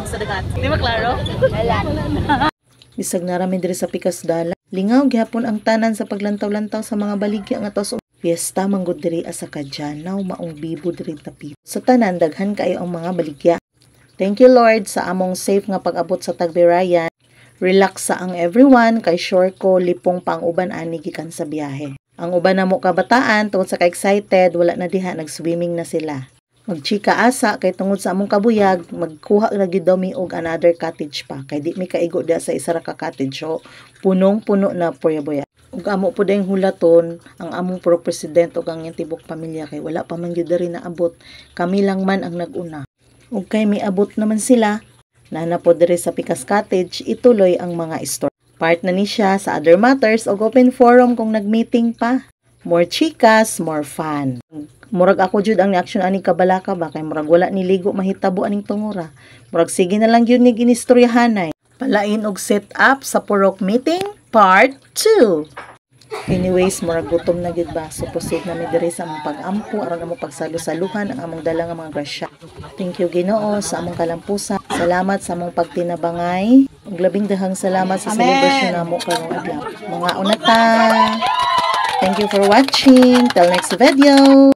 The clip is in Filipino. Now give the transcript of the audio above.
ilog sa dagat. Di ba klaro? Bisag narami diri sa pikas dala. Lingaw gihapon ang tanan sa paglantaw-lantaw sa mga baligya nga tos. Fiesta manggod diri asa Kadyanaw, maong bibo diri tapit. Sa tanan daghan kaayo ang mga baligya. Thank you Lord sa among safe nga pag-abot sa Tagbirayan. Relax sa ang everyone kay sure ko lipong pang uban ani gikan sa biyahe. Ang uban namo kabataan tungod sa ka-excited wala na diha nag-swimming na sila. Magchika asa kay tungod sa among kabuyag magkuha ra gyud daw mi og another cottage pa kay di mi kaigo diha sa isa ra ka cottage so punong-puno na puya-buya. Ug amo po dayong hulaton ang among pro-president ug ang tibok pamilya kay wala pa man gyud diri naabot. Kami lang man ang nag-una. Ug kay miabot naman sila nana po diri sa Pikas Cottage ituloy ang mga story. Part na ni siya sa other matters ug open forum kung nag-meeting pa. More chikas, more fun. Murag ako jud ang ni-action ani kabalaka ba kay murag wala niligo mahitabo aning tungura. Murag sige na lang gyud ni ginistoryahanay. Palain og set up sa Purok Meeting Part 2. Anyways, murag gutom na gyud ba. So proceed na mi diri sa among pag-ampo aron amo pagsalo-saluhan ang among dala nga mga grasya. Thank you Ginoo sa among kalampusan. Salamat sa among pagtinabangay. Ug labing dahang salamat sa celebration namo karong adlaw. Mga unata. Thank you for watching. Till next video.